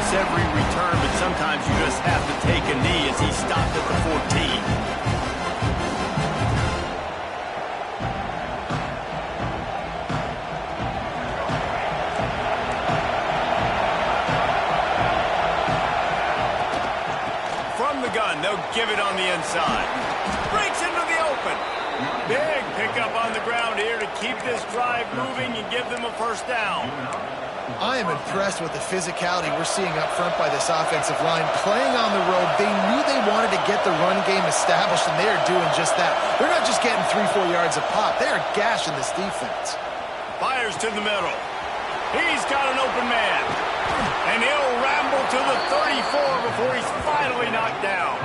Every return, but sometimes you just have to take a knee as he stopped at the 14. From the gun, they'll give it on the inside. Breaks into the open. Big pickup on the ground here to keep this drive moving and give them a first down. I am impressed with the physicality we're seeing up front by this offensive line. Playing on the road, they knew they wanted to get the run game established, and they are doing just that. They're not just getting 3-4 yards a pop. They are gashing this defense. Fires to the middle. He's got an open man. And he'll ramble to the 34 before he's finally knocked down.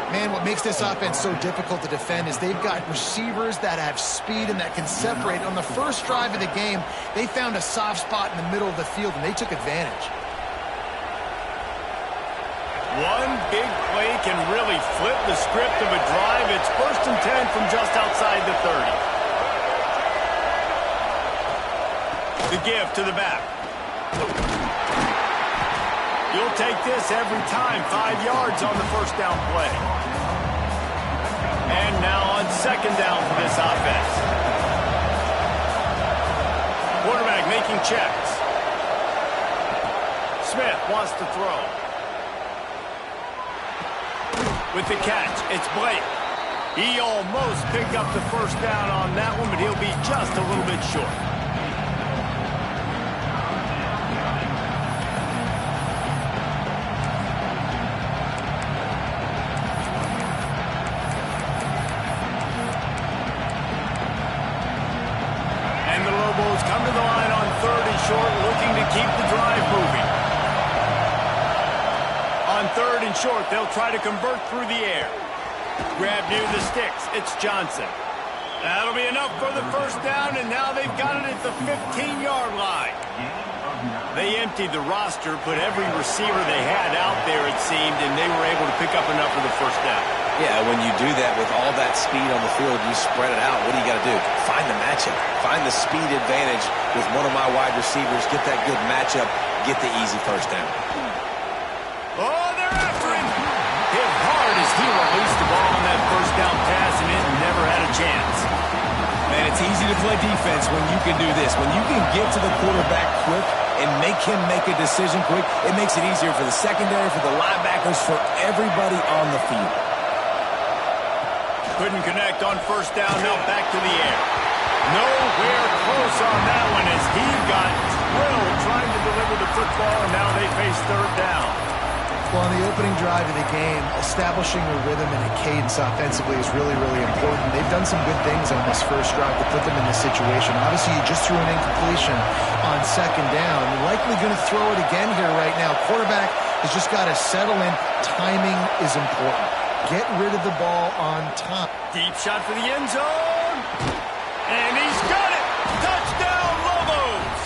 Man, what makes this offense so difficult to defend is they've got receivers that have speed and that can separate. On the first drive of the game, they found a soft spot in the middle of the field, and they took advantage. One big play can really flip the script of a drive. It's 1st and 10 from just outside the 30. The give to the back. You'll take this every time. 5 yards on the first down play. And now on 2nd down for this offense. Quarterback making checks. Smith wants to throw. With the catch, it's Blake. He almost picked up the first down on that one, but he'll be just a little bit short. Come to the line on 3rd and short, looking to keep the drive moving. On 3rd and short, they'll try to convert through the air. Grab near the sticks. It's Johnson. That'll be enough for the first down, and now they've got it at the 15-yard line. They emptied the roster, put every receiver they had out there, it seemed, and they were able to pick up enough for the first down. Yeah, when you do that with all that speed on the field, you spread it out. What do you got to do? Find the matchup. Find the speed advantage with one of my wide receivers. Get that good matchup. Get the easy first down. Oh, they're after him. Hit hard as he released the ball on that first down pass, and it never had a chance. Man, it's easy to play defense when you can do this. When you can get to the quarterback quick and make him make a decision quick, it makes it easier for the secondary, for the linebackers, for everybody on the field. Couldn't connect on first down, now back to the air. Nowhere close on that one as he got drilled trying to deliver the football, and now they face third down. Well, on the opening drive of the game, establishing a rhythm and a cadence offensively is really, really important. They've done some good things on this first drive to put them in this situation. Obviously, you just threw an incompletion on second down. You're likely going to throw it again here right now. Quarterback has just got to settle in. Timing is important. Get rid of the ball on time. Deep shot for the end zone. And he's got it. Touchdown, Lobos.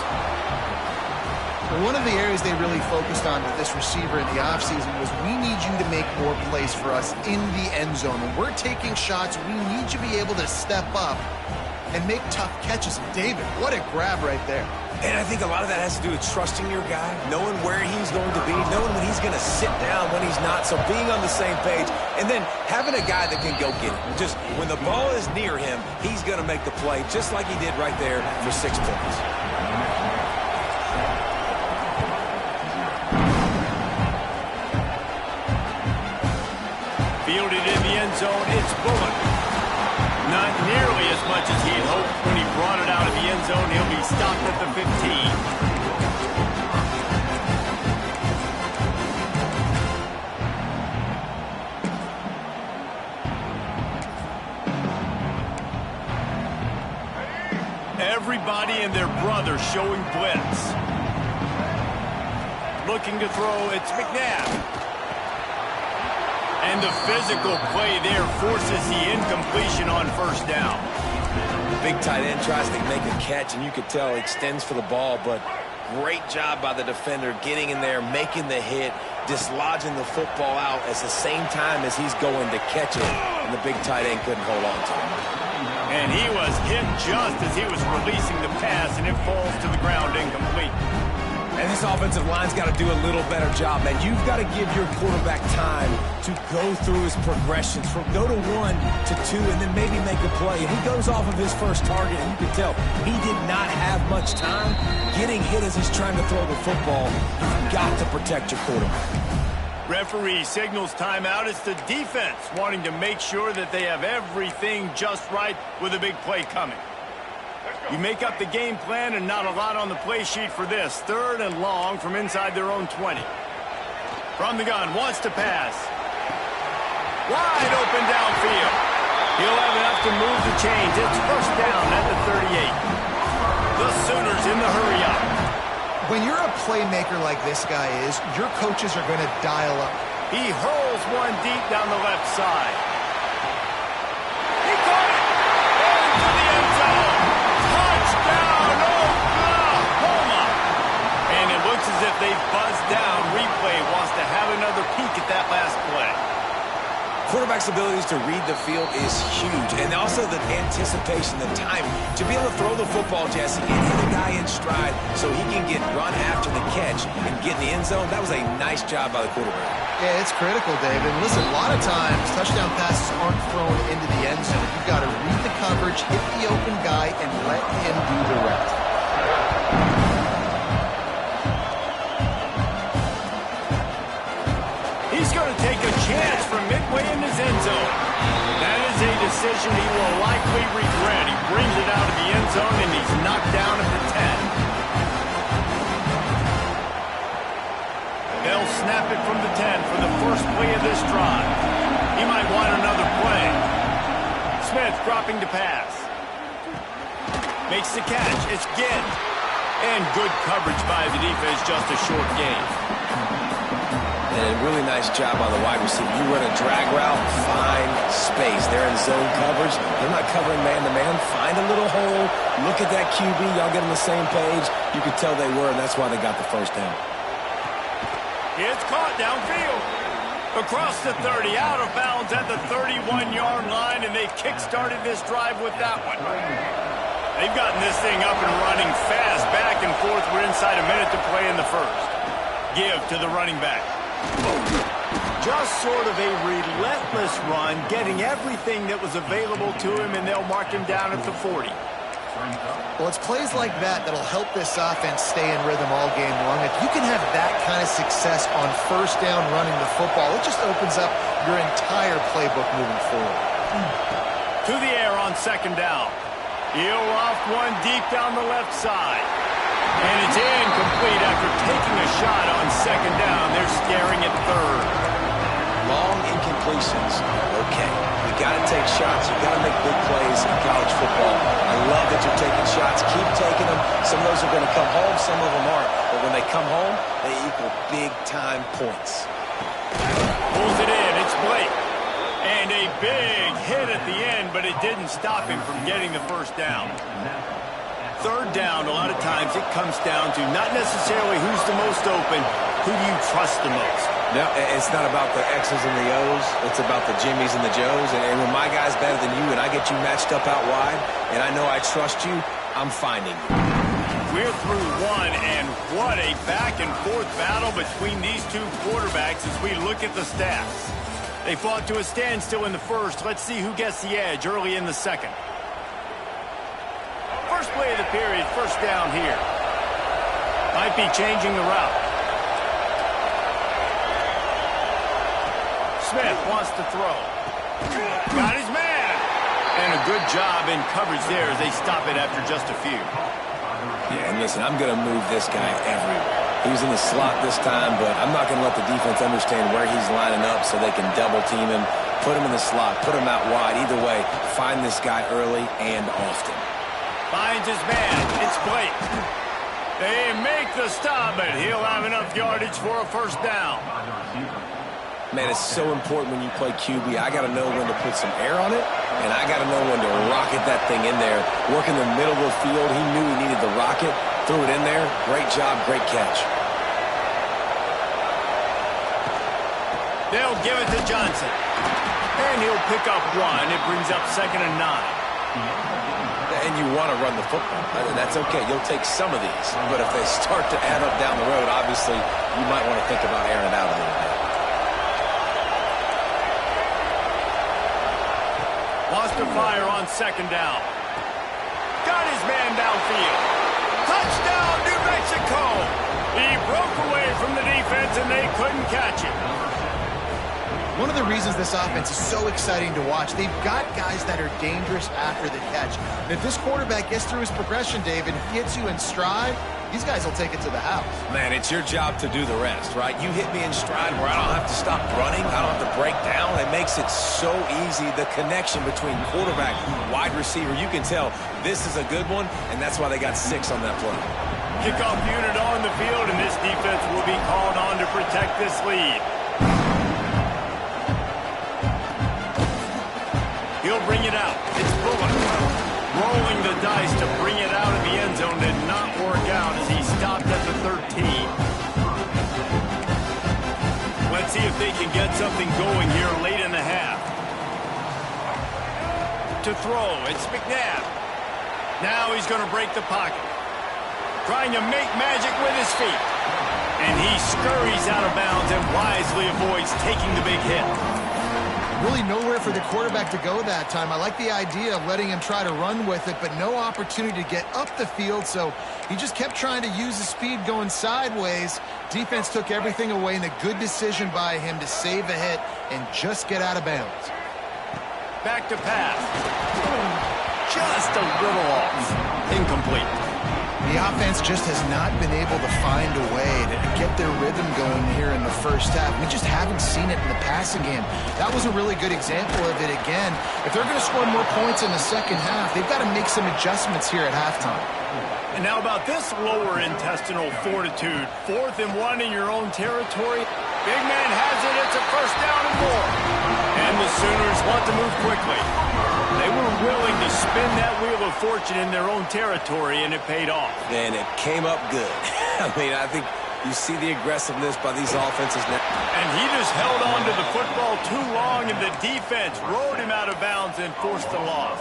One of the areas they really focused on with this receiver in the offseason was we need you to make more plays for us in the end zone. When we're taking shots, we need you to be able to step up and make tough catches. And David, what a grab right there. And I think a lot of that has to do with trusting your guy, knowing where he's going to be, knowing when he's going to sit down, when he's not, so being on the same page, and then having a guy that can go get it. Just when the ball is near him, he's going to make the play, just like he did right there for 6 points. Fielded in the end zone, it's Bullock. Not nearly as much as he had hoped when he brought it out of the end zone. He'll be stopped at the 15. Everybody and their brother showing blitz. Looking to throw, it's McNabb. And the physical play there forces the incompletion on first down. Big tight end tries to make a catch, and you could tell he extends for the ball, but great job by the defender getting in there, making the hit, dislodging the football out at the same time as he's going to catch it, and the big tight end couldn't hold on to him. And he was hit just as he was releasing the pass, and it falls to the ground incomplete. And this offensive line's got to do a little better job, man. You've got to give your quarterback time to go through his progressions, from go to 1 to 2, and then maybe make a play. And he goes off of his first target, and you can tell he did not have much time getting hit as he's trying to throw the football. You've got to protect your quarterback. Referee signals timeout. It's the defense wanting to make sure that they have everything just right with a big play coming. You make up the game plan and not a lot on the play sheet for this. 3rd and long from inside their own 20. From the gun, wants to pass. Wide open downfield. He'll have enough to move the chains. It's first down at the 38. The Sooners in the hurry up. When you're a playmaker like this guy is, your coaches are going to dial up. He hurls one deep down the left side. He caught it! Into the end zone! Touchdown, Oklahoma! And it looks as if they buzzed down. Replay wants to have another peek at that last play. Quarterback's abilities to read the field is huge, and also the anticipation, the time to be able to throw the football, Jesse, and hit the guy in stride so he can get run after the catch and get in the end zone. That was a nice job by the quarterback. Yeah, it's critical, David. Listen, a lot of times touchdown passes aren't thrown into the end zone. You've got to read the coverage, hit the open guy, and let him do the rest. He's going to take a chance from midway in his end zone. That is a decision he will likely regret. He brings it out of the end zone, and he's knocked down at the 10. They'll snap it from the 10 for the first play of this drive. He might want another play. Smith dropping to pass. Makes the catch. It's Ginn. And good coverage by the defense, just a short gain. And a really nice job on the wide receiver. You run a drag route, find space. They're in zone coverage. They're not covering man-to-man. Find a little hole. Look at that QB. Y'all get on the same page. You could tell they were, and that's why they got the first down. It's caught downfield. Across the 30, out of bounds at the 31-yard line, and they kick-started this drive with that one. They've gotten this thing up and running fast, back and forth. We're inside a minute to play in the first. Give to the running back. Just sort of a relentless run, getting everything that was available to him, and they'll mark him down at the 40. Well, it's plays like that that'll help this offense stay in rhythm all game long. If you can have that kind of success on first down running the football, it just opens up your entire playbook moving forward. To the air on second down. He'll off one deep down the left side. And it's incomplete after taking a shot on second down. They're staring at third. Long incompletions. Okay. You got to take shots. You got to make big plays in college football. I love that you're taking shots. Keep taking them. Some of those are going to come home. Some of them aren't. But when they come home, they equal big-time points. Pulls it in. It's Blake. And a big hit at the end, but it didn't stop him from getting the first down. Third down, a lot of times it comes down to not necessarily who's the most open, who do you trust the most? No, it's not about the X's and the O's. It's about the Jimmies and the Joes. And when my guy's better than you and I get you matched up out wide, and I know I trust you, I'm finding you. We're through one, and what a back-and-forth battle between these two quarterbacks as we look at the stats. They fought to a standstill in the first. Let's see who gets the edge early in the second. First play of the period, first down here. Might be changing the route. Smith wants to throw. Got his man. And a good job in coverage there as they stop it after just a few. Yeah, and listen, I'm going to move this guy everywhere. He was in the slot this time, but I'm not going to let the defense understand where he's lining up so they can double team him, put him in the slot, put him out wide. Either way, find this guy early and often. Finds his man. It's Blake. They make the stop, but he'll have enough yardage for a first down. Man, it's so important when you play QB. I got to know when to put some air on it, and I got to know when to rocket that thing in there. Work in the middle of the field. He knew he needed the rocket. Threw it in there. Great job, great catch. They'll give it to Johnson. And he'll pick up one. It brings up 2nd and 9. And you want to run the football. That's okay. You'll take some of these. But if they start to add up down the road, obviously, you might want to think about airing it out a little bit. Lost to fire on second down. Got his man downfield. Touchdown, New Mexico! He broke away from the defense, and they couldn't catch him. One of the reasons this offense is so exciting to watch, they've got guys that are dangerous after the catch. And if this quarterback gets through his progression, David, gets you in stride, these guys will take it to the house. Man, it's your job to do the rest, right? You hit me in stride where I don't have to stop running. I don't have to break down. It makes it so easy. The connection between quarterback and wide receiver, you can tell this is a good one, and that's why they got 6 on that play. Kickoff unit on the field, and this defense will be called on to protect this lead. He'll bring it out. It's Bullock. Rolling the dice to bring it out of the end zone did not work out as he stopped at the 13. Let's see if they can get something going here late in the half. To throw, it's McNabb. Now he's going to break the pocket. Trying to make magic with his feet. And he scurries out of bounds and wisely avoids taking the big hit. Really nowhere for the quarterback to go that time. I like the idea of letting him try to run with it, but no opportunity to get up the field, so he just kept trying to use his speed going sideways. Defense took everything away, and a good decision by him to save a hit and just get out of bounds. Back to pass. Just a little off. Incomplete. The offense just has not been able to find a way to get their rhythm going here in the first half. We just haven't seen it in the passing game. That was a really good example of it again. If they're going to score more points in the second half, they've got to make some adjustments here at halftime. And now about this lower intestinal fortitude. 4th and 1 in your own territory. Big man has it. It's a first down and more. And the Sooners want to move quickly. They were willing to spin that wheel of fortune in their own territory, and it paid off. And it came up good. I mean, I think You see the aggressiveness by these offenses now. And he just held on to the football too long, and the defense rode him out of bounds and forced the loss.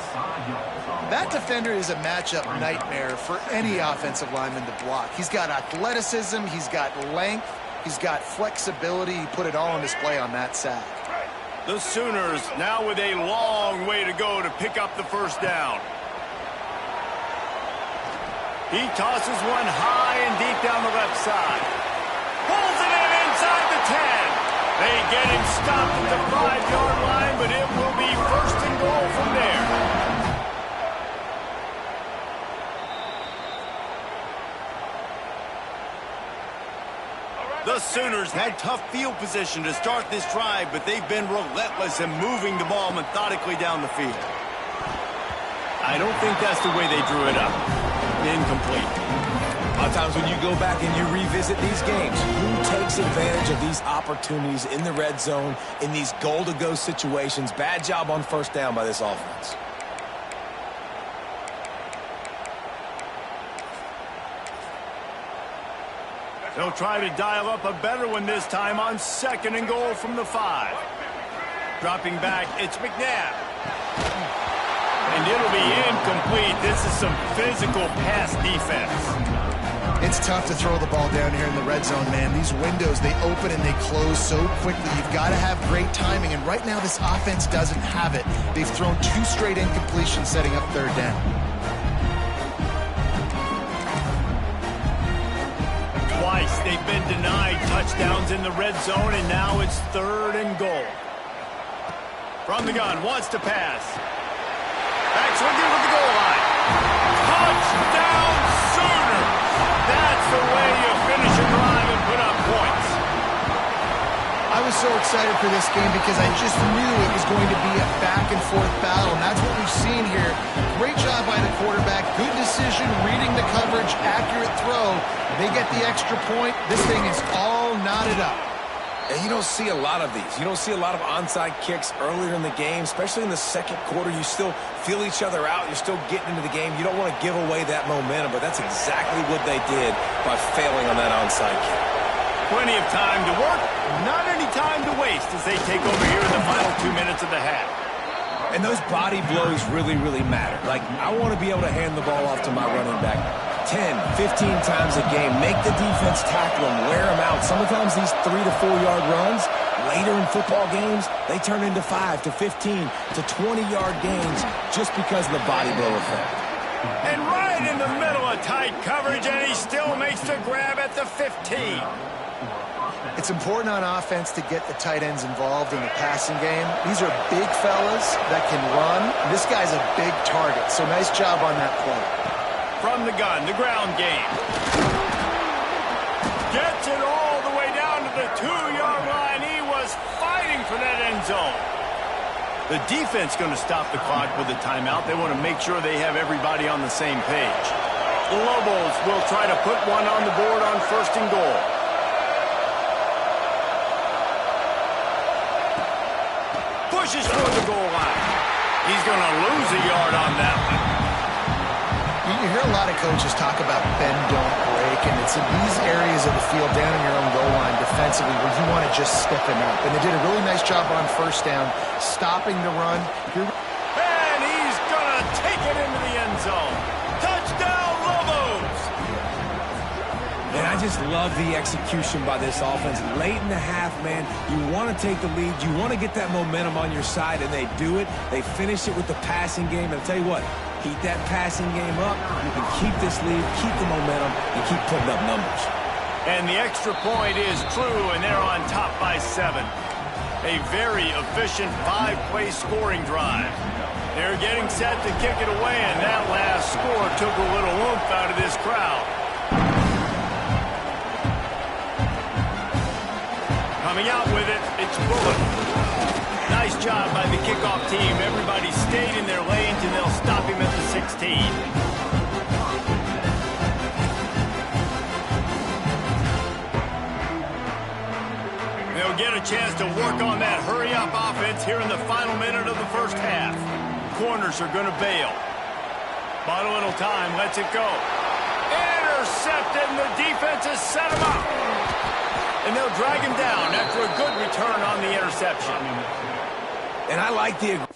That defender is a matchup nightmare for any offensive lineman to block. He's got athleticism, he's got length, he's got flexibility. He put it all on display on that sack. The Sooners now with a long way to go to pick up the first down. He tosses one high and deep down the left side. Pulls it in inside the 10. They get him stopped at the 5-yard line, but it will be first and goal from there. The Sooners had tough field position to start this drive, but they've been relentless in moving the ball methodically down the field. I don't think that's the way they drew it up. Incomplete. A lot of times when you go back and you revisit these games, who takes advantage of these opportunities in the red zone, in these goal-to-go situations? Bad job on first down by this offense. They'll try to dial up a better one this time on second and goal from the 5. Dropping back, it's McNabb. And it'll be incomplete. This is some physical pass defense. It's tough to throw the ball down here in the red zone, man. These windows, they open and they close so quickly. You've got to have great timing, and right now this offense doesn't have it. They've thrown 2 straight incompletions setting up third down. Twice they've been denied touchdowns in the red zone, and now it's third and goal. From the gun, wants to pass. Backs with the goal line. Touchdown Sooners! That's the way you finish a drive and put up points. I was so excited for this game because I just knew it was going to be a back-and-forth battle, and that's what we've seen here. Great job by the quarterback, good decision, reading the coverage, accurate throw. They get the extra point. This thing is all knotted up. And you don't see a lot of these. You don't see a lot of onside kicks earlier in the game, especially in the second quarter. You still feel each other out. You're still getting into the game. You don't want to give away that momentum, but that's exactly what they did by failing on that onside kick. Plenty of time to work, not any time to waste as they take over here in the final 2 minutes of the half. And those body blows really, really matter. Like, I want to be able to hand the ball off to my running back 10, 15 times a game. Make the defense tackle them, wear them out. Sometimes these 3 to 4 yard runs, later in football games, they turn into 5 to 15 to 20-yard gains just because of the body blow effect. And right in the middle of tight coverage, and he still makes the grab at the 15. It's important on offense to get the tight ends involved in the passing game. These are big fellas that can run. This guy's a big target, so nice job on that play. From the gun, the ground game. Gets it all the way down to the 2-yard line. He was fighting for that end zone. The defense going to stop the clock with a timeout. They want to make sure they have everybody on the same page. The Lobos will try to put one on the board on first and goal. Pushes toward the goal line. He's going to lose a yard on that one. You hear a lot of coaches talk about bend, don't break, and it's in these areas of the field down in your own goal line defensively where you want to just stiffen up. And they did a really nice job on first down, stopping the run. And he's going to take it into the end zone. Touchdown, Lobos! And I just love the execution by this offense. Late in the half, man, you want to take the lead. You want to get that momentum on your side, and they do it. They finish it with the passing game. And I'll tell you what, keep that passing game up. You can keep this lead, keep the momentum, and keep putting up numbers. And the extra point is true, and they're on top by 7. A very efficient 5-play scoring drive. They're getting set to kick it away, and that last score took a little oomph out of this crowd. Coming out with it, it's Bullock. Nice job by the kickoff team. Everybody stayed in their lanes, and they'll stop him at the 16. They'll get a chance to work on that hurry-up offense here in the final minute of the first half. Corners are going to bail. Bought a little time, lets it go. intercepted, and the defense has set him up. And they'll drag him down after a good return on the interception. And I like the...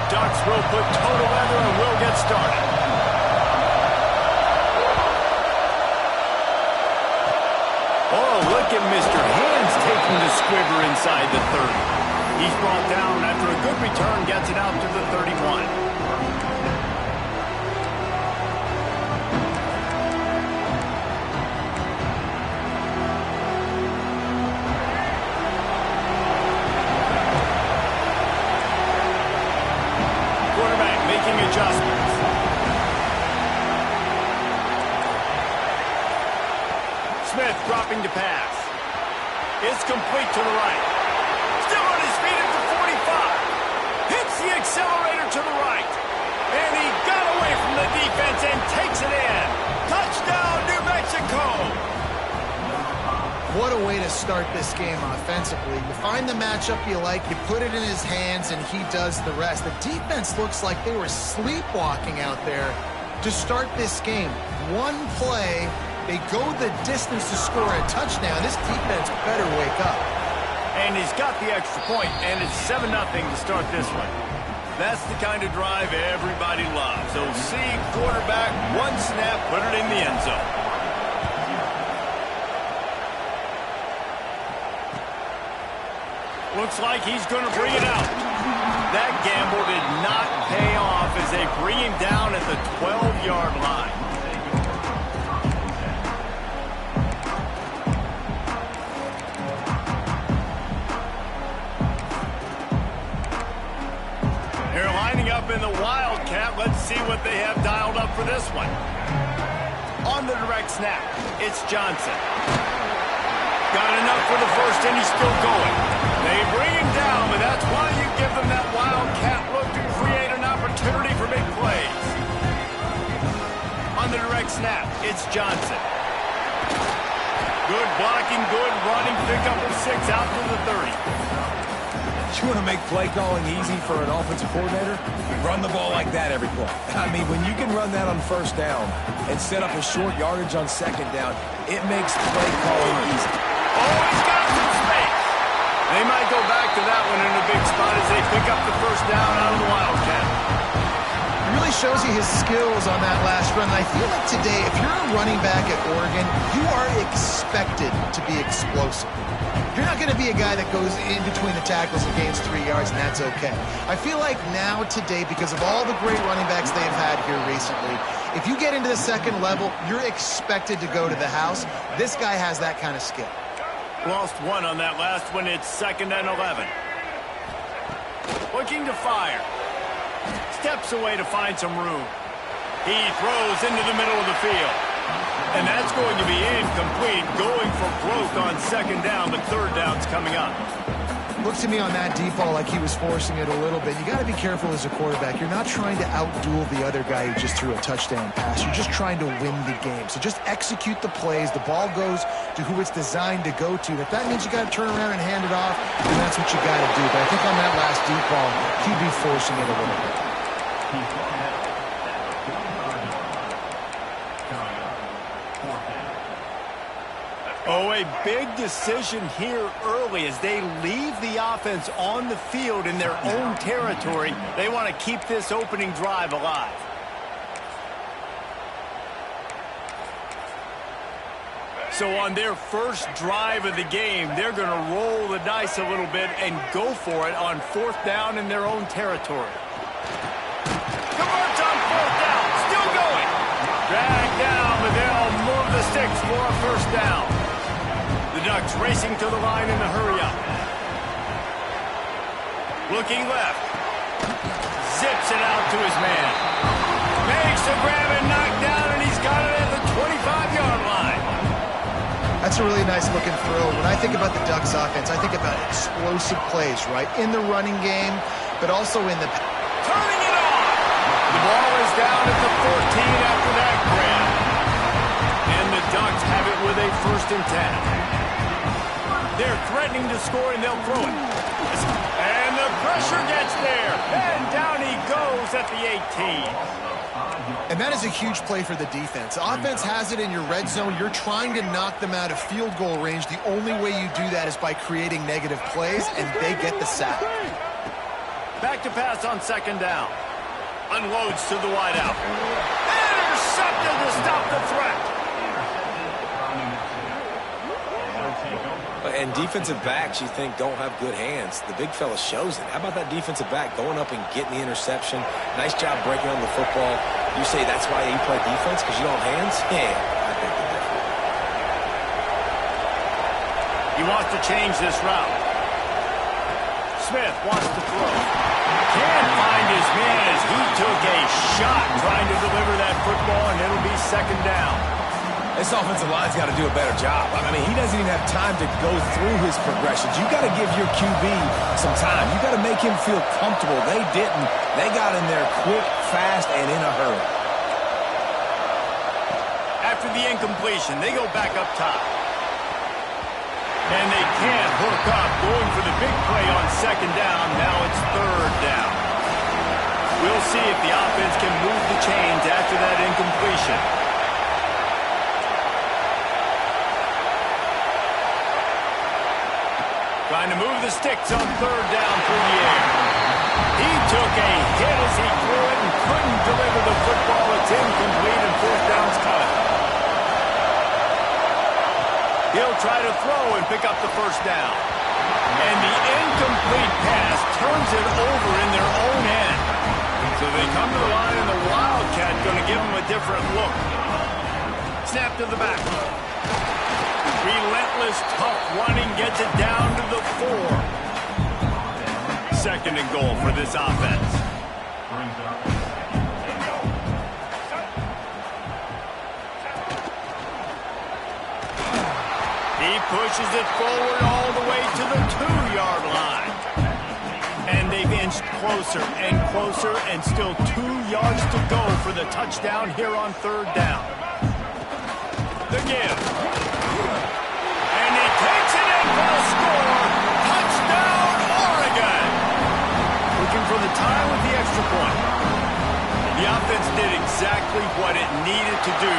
Ducks will put toe together and will get started. Oh, look at Mr. Hands taking the squibber inside the 30. He's brought down after a good return, gets it out to the 31. Adjustments. Smith dropping to pass. It's complete to the right. Still on his feet at the 45. Hits the accelerator to the right. And he got away from the defense and takes it in. Touchdown, New Mexico. What a way to start this game offensively. You find the matchup you like, you put it in his hands, and he does the rest. The defense looks like they were sleepwalking out there to start this game. One play, they go the distance to score a touchdown. This defense better wake up. And he's got the extra point, and it's 7-0 to start this one. That's the kind of drive everybody loves. OC quarterback, one snap, put it in the end zone. Looks like he's going to bring it out. That gamble did not pay off as they bring him down at the 12-yard line. They're lining up in the Wildcat. Let's see what they have dialed up for this one. On the direct snap, it's Johnson. Got enough for the first, and he's still going. They bring him down, but that's why you give them that wildcat look to create an opportunity for big plays. On the direct snap, it's Johnson. Good blocking, good running, pickup of 6 out to the 30. You want to make play calling easy for an offensive coordinator? Run the ball like that every play. I mean, when you can run that on first down and set up a short yardage on second down, it makes play calling easy. Oh, he's got some space. They might go back to that one in a big spot as they pick up the first down out of the Wildcat. It really shows you his skills on that last run. And I feel like today, if you're a running back at Oregon, you are expected to be explosive. You're not going to be a guy that goes in between the tackles and gains 3 yards, and that's okay. I feel like now today, because of all the great running backs they've had here recently, if you get into the second level, you're expected to go to the house. This guy has that kind of skill. Lost 1 on that last one. It's 2nd and 11. Looking to fire. Steps away to find some room. He throws into the middle of the field. And that's going to be incomplete, going for broke on 2nd down, but 3rd down's coming up. Looks to me on that deep ball like he was forcing it a little bit. You got to be careful as a quarterback. You're not trying to outduel the other guy who just threw a touchdown pass. You're just trying to win the game. So just execute the plays. The ball goes to who it's designed to go to. If that means you got to turn around and hand it off, then that's what you got to do. But I think on that last deep ball, he'd be forcing it a little bit. Oh, a big decision here early as they leave the offense on the field in their own territory. They want to keep this opening drive alive. So on their first drive of the game, they're going to roll the dice a little bit and go for it on 4th down in their own territory. Converts on 4th down, still going. Drag down, but they'll move the sticks for a first down. The Ducks racing to the line in a hurry-up. Looking left. Zips it out to his man. Makes a grab and knock down, and he's got it at the 25-yard line. That's a really nice looking throw. When I think about the Ducks offense, I think about explosive plays, right? In the running game, but also in the... Turning it on! The ball is down at the 14 after that grab. And the Ducks have it with a 1st and 10. They're threatening to score, and they'll throw it. And the pressure gets there. And down he goes at the 18. And that is a huge play for the defense. The offense has it in your red zone. You're trying to knock them out of field goal range. The only way you do that is by creating negative plays, and they get the sack. Back to pass on 2nd down. Unloads to the wideout. Intercepted to stop the threat. And defensive backs, you think, don't have good hands. The big fella shows it. How about that defensive back going up and getting the interception? Nice job breaking on the football. You say that's why you play defense, because you don't have hands? Yeah, I think they're different. He wants to change this route. Smith wants to throw. Can't find his man as he took a shot trying to deliver that football, and it'll be 2nd down. This offensive line's got to do a better job. I mean, he doesn't even have time to go through his progressions. You got to give your QB some time. You got to make him feel comfortable. They didn't. They got in there quick, fast, and in a hurry. After the incompletion, they go back up top. And they can't hook up, going for the big play on 2nd down. Now it's 3rd down. We'll see if the offense can move the chains after that incompletion. Trying to move the sticks on 3rd down through the air. He took a hit as he threw it and couldn't deliver the football. It's incomplete, and 4th down's coming. He'll try to throw and pick up the first down. And the incomplete pass turns it over in their own end. So they come to the line, and the Wildcat going to give them a different look. Snap to the back. Relentless, tough running gets it down to the 4. 2nd and goal for this offense. Deep pushes it forward all the way to the 2-yard line. And they've inched closer and closer, and still 2 yards to go for the touchdown here on 3rd down. The give. And he takes it in for the score. Touchdown, Oregon. Looking for the tie with the extra point. The offense did exactly what it needed to do,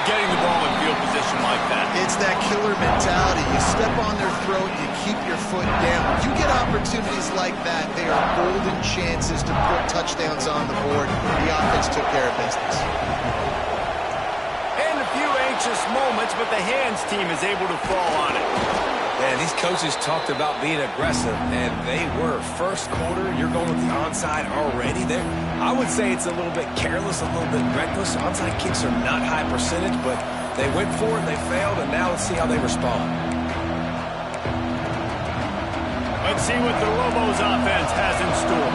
getting the ball in field position like that. It's that killer mentality. You step on their throat, you keep your foot down. You get opportunities like that, they are golden chances to put touchdowns on the board. The offense took care of business. And a few anxious moments, but the hands team is able to fall on it. Man, these coaches talked about being aggressive, and they were. First quarter, you're going with the onside already there. I would say it's a little bit careless, a little bit reckless. Onside kicks are not high percentage, but they went for it, they failed, and now let's see how they respond. Let's see what the Lobos offense has in store.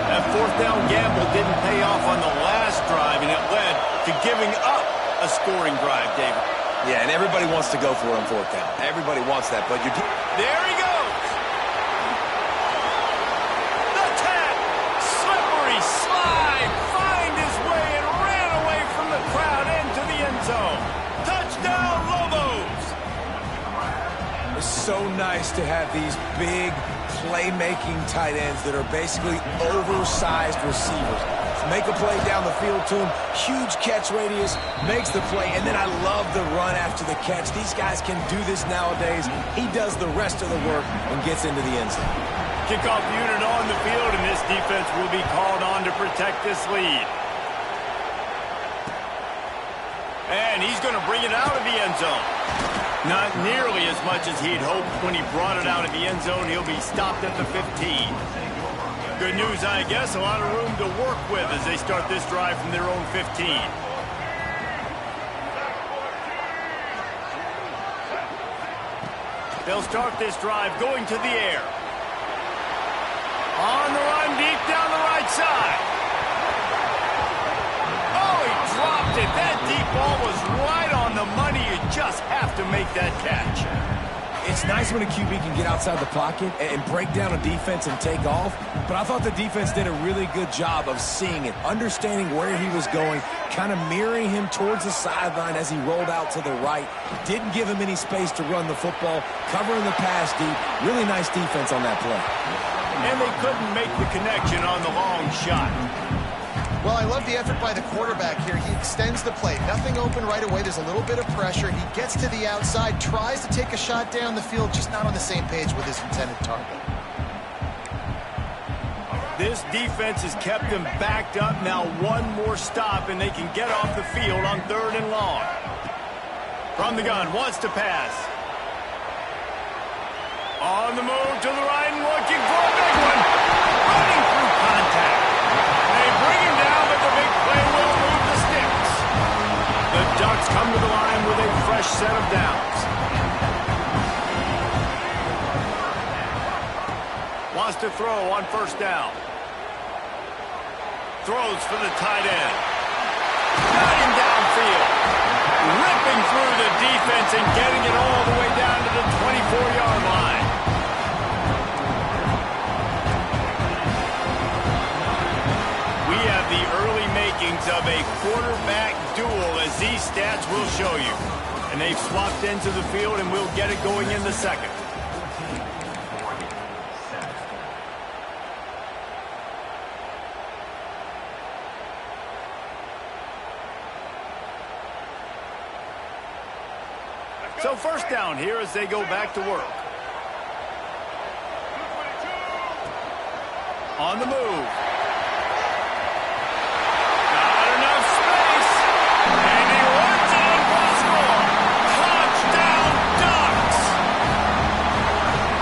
That 4th down gamble didn't pay off on the last drive, and it led to giving up a scoring drive, David. Yeah, and everybody wants to go for it on 4th down. Everybody wants that, but you're... There he goes! The 10! Slippery slide! Find his way and ran away from the crowd into the end zone. Touchdown, Lobos! It's so nice to have these big, playmaking tight ends that are basically oversized receivers. Make a play down the field to him, huge catch radius, makes the play, and then I love the run after the catch. These guys can do this nowadays. He does the rest of the work and gets into the end zone. Kickoff unit on the field, and this defense will be called on to protect this lead. And he's going to bring it out of the end zone. Not nearly as much as he'd hoped when he brought it out of the end zone. He'll be stopped at the 15. Good news, I guess. A lot of room to work with as they start this drive from their own 15. They'll start this drive going to the air. On the run, deep down the right side. Oh, he dropped it. That deep ball was right on the money. You just have to make that catch. It's nice when a QB can get outside the pocket and break down a defense and take off, but I thought the defense did a really good job of seeing it, understanding where he was going, kind of mirroring him towards the sideline as he rolled out to the right. Didn't give him any space to run the football, covering the pass deep. Really nice defense on that play. And they couldn't make the connection on the long shot. Well, I love the effort by the quarterback here. He extends the play. Nothing open right away. There's a little bit of pressure. He gets to the outside, tries to take a shot down the field, just not on the same page with his intended target. This defense has kept them backed up. Now one more stop, and they can get off the field on 3rd and long. From the gun, wants to pass. On the move to the right and looking for a big one. Running through contact. They bring him down, but the big play will move the sticks. The Ducks come to the line with a fresh set of downs. Wants to throw on 1st down. Throws for the tight end. Got him downfield. Ripping through the defense and getting it all the way down to the 24-yard line. We have the early makings of a quarterback duel, as these stats will show you. And they've swapped into the field, and we'll get it going in the second. So 1st down here as they go back to work. On the move. Not enough space. And he runs it in for the score. Touchdown, Ducks!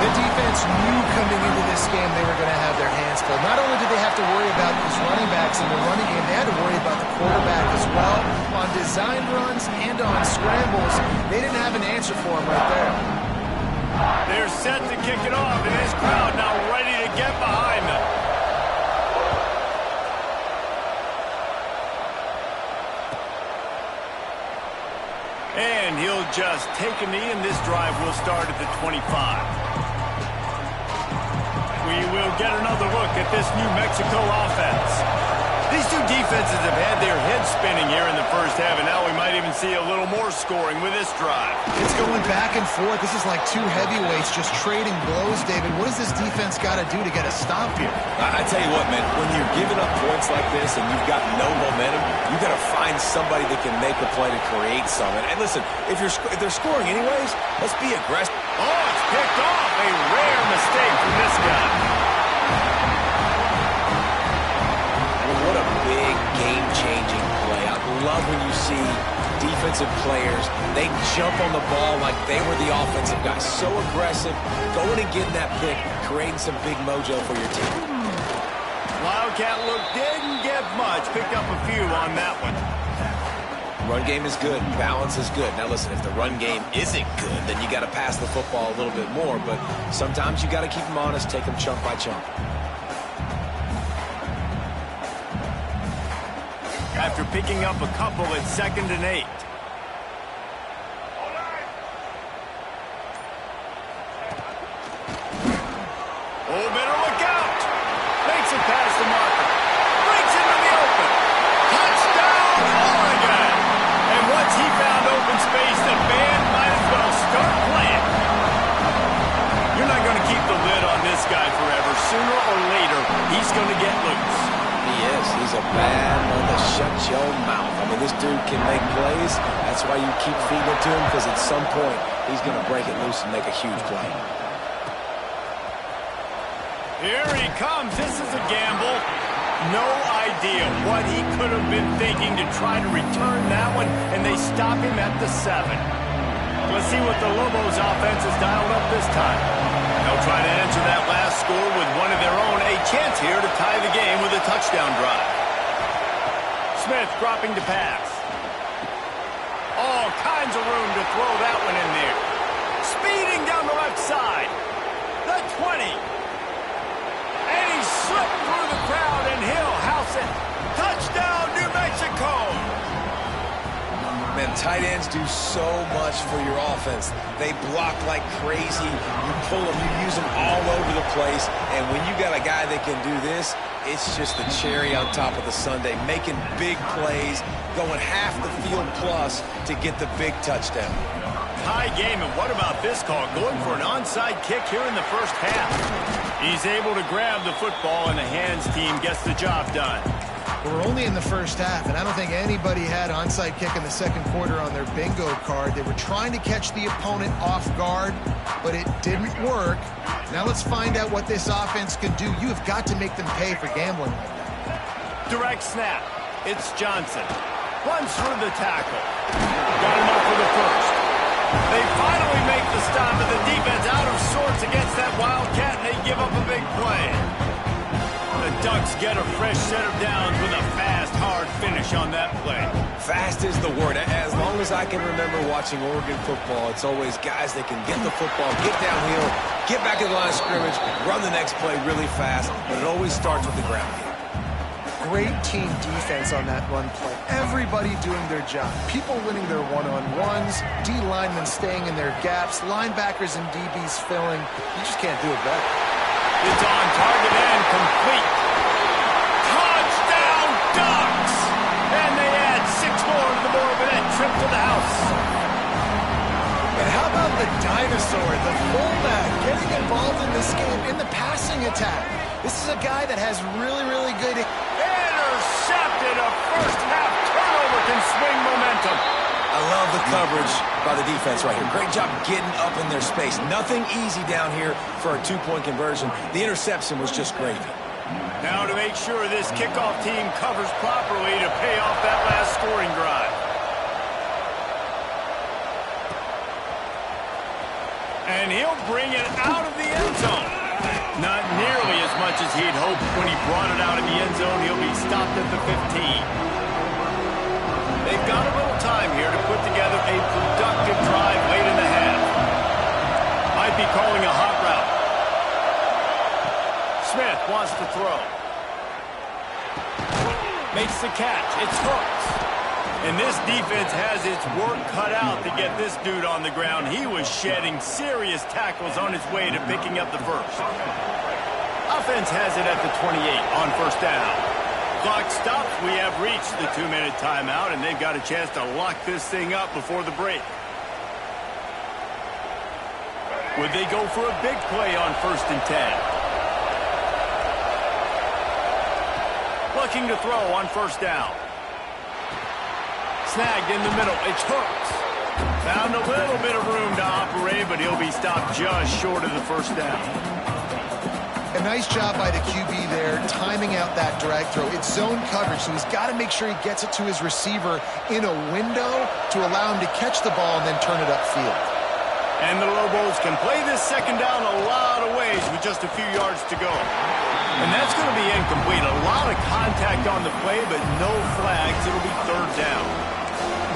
The defense knew coming into this game they were going to have their hands full. Not only did they have to worry about these running backs in the running game, they had to worry about the quarterback as well. On designed runs and on scrambles, they didn't have an answer for him right there. They're set to kick it off, and this crowd now ready to get behind them. And he'll just take a knee, and this drive will start at the 25. We will get another look at this New Mexico offense. These two defenses have had their heads spinning here in the first half, and now we might even see a little more scoring with this drive. It's going back and forth. This is like two heavyweights just trading blows, David. What does this defense got to do to get a stop here? I tell you what, man, when you're giving up points like this and you've got no momentum, you got to find somebody that can make a play to create something. And listen, if they're scoring anyways, let's be aggressive. Oh, it's picked off. A rare mistake from this guy. What a big game-changing play. I love when you see defensive players, they jump on the ball like they were the offensive guys. So aggressive, going and getting that pick, creating some big mojo for your team. Wildcat look didn't get much. Picked up a few on that one. Run game is good. Balance is good. Now listen, if the run game isn't good, then you got to pass the football a little bit more. But sometimes you got to keep them honest, take them chunk by chunk. After picking up a couple at 2nd and 8. Oh, better look out. Makes it past the marker. Breaks into the open. Touchdown, Oregon. And once he found open space, the band might as well start playing. You're not going to keep the lid on this guy forever. Sooner or later, he's going to get loose. He is. He's a bad one to shut your mouth. I mean, this dude can make plays. That's why you keep feeding it to him, because at some point, he's going to break it loose and make a huge play. Here he comes. This is a gamble. No idea what he could have been thinking to try to return that one, and they stop him at the 7. Let's see what the Lobos offense has dialed up this time. They'll try to answer that last score with one of their own. A chance here to tie the game with a touchdown drive. Smith dropping to pass. All kinds of room to throw that one in there. Speeding down the left side. The 20. And he slipped through the crowd, and he'll house it. Touchdown, New Mexico. Man, tight ends do so much for your offense. They block like crazy. You pull them, you use them all over the place. And when you got a guy that can do this, it's just the cherry on top of the sundae, making big plays, going half the field plus to get the big touchdown. Tie game, and what about this call? Going for an onside kick here in the first half. He's able to grab the football, and the hands team gets the job done. We're only in the first half, and I don't think anybody had onside kick in the second quarter on their bingo card. They were trying to catch the opponent off guard, but it didn't work. Now let's find out what this offense can do. You have got to make them pay for gambling like that. Direct snap. It's Johnson. Runs through the tackle. Got him up for the first. They finally make the stop, and the defense out of sorts against that Wildcat, and they give up a big play. The Ducks get a fresh set of downs with a fast, hard finish on that play. Fast is the word. As long as I can remember watching Oregon football, it's always guys that can get the football, get downhill, get back to the line of scrimmage, run the next play really fast, but it always starts with the ground game. Great team defense on that run play. Everybody doing their job. People winning their one-on-ones, D linemen staying in their gaps, linebackers and DBs filling. You just can't do it better. It's on target and complete. Touchdown, Ducks! And they add 6 more to the board with that trip to the house. And how about the dinosaur, the fullback, getting involved in this game in the passing attack? This is a guy that has really, really good... Intercepted. A first-half turnover can swing momentum. I love the coverage by the defense right here. Great job getting up in their space. Nothing easy down here for a 2-point conversion. The interception was just gravy. Now to make sure this kickoff team covers properly to pay off that last scoring drive. And he'll bring it out of the end zone. Not nearly as much as he'd hoped when he brought it out of the end zone. He'll be stopped at the 15. They've got a little time here to put together a productive drive late in the half. Might be calling a hot route. Smith wants to throw. Makes the catch. It's hooked. And this defense has its work cut out to get this dude on the ground. He was shedding serious tackles on his way to picking up the first. Offense has it at the 28 on first down. Clock stops. We have reached the 2-minute timeout, and they've got a chance to lock this thing up before the break. Would they go for a big play on 1st and 10? Looking to throw on first down. Snagged in the middle. It's Hooks. Found a little bit of room to operate, but he'll be stopped just short of the first down. A nice job by the QB there, timing out that drag throw. It's zone coverage, so he's got to make sure he gets it to his receiver in a window to allow him to catch the ball and then turn it upfield. And the Lobos can play this second down a lot of ways with just a few yards to go. And that's going to be incomplete. A lot of contact on the play, but no flags. It'll be 3rd down.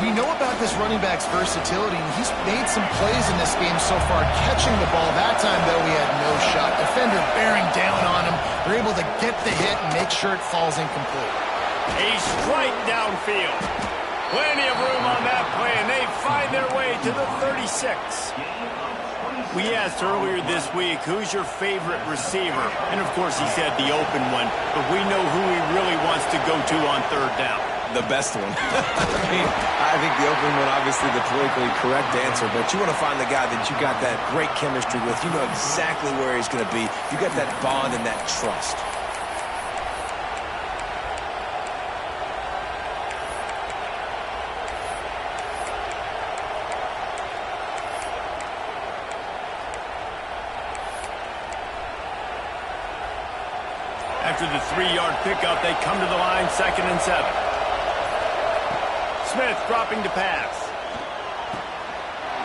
We know about this running back's versatility, and he's made some plays in this game so far, catching the ball. That time, though, he had no shot. Defender bearing down on him. They're able to get the hit and make sure it falls incomplete. A strike downfield. Plenty of room on that play, and they find their way to the 36. We asked earlier this week, who's your favorite receiver? And, of course, he said the open one, but we know who he really wants to go to on 3rd down. The best one. I think the open one, obviously the politically correct answer, but you want to find the guy that you got that great chemistry with. You know exactly where he's going to be. You got that bond and that trust. After the 3-yard pickup, they come to the line, 2nd and 7. Smith dropping to pass.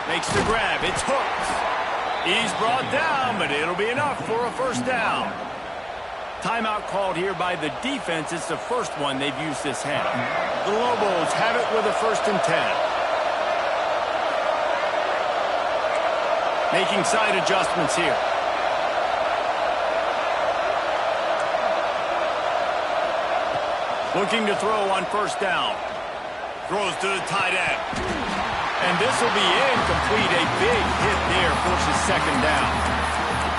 Makes the grab. It's Hooks. He's brought down, but it'll be enough for a first down. Timeout called here by the defense. It's the first one they've used this half. The Lobos have it with a 1st and 10. Making side adjustments here. Looking to throw on first down. Throws to the tight end. And this will be incomplete. A big hit there forces 2nd down.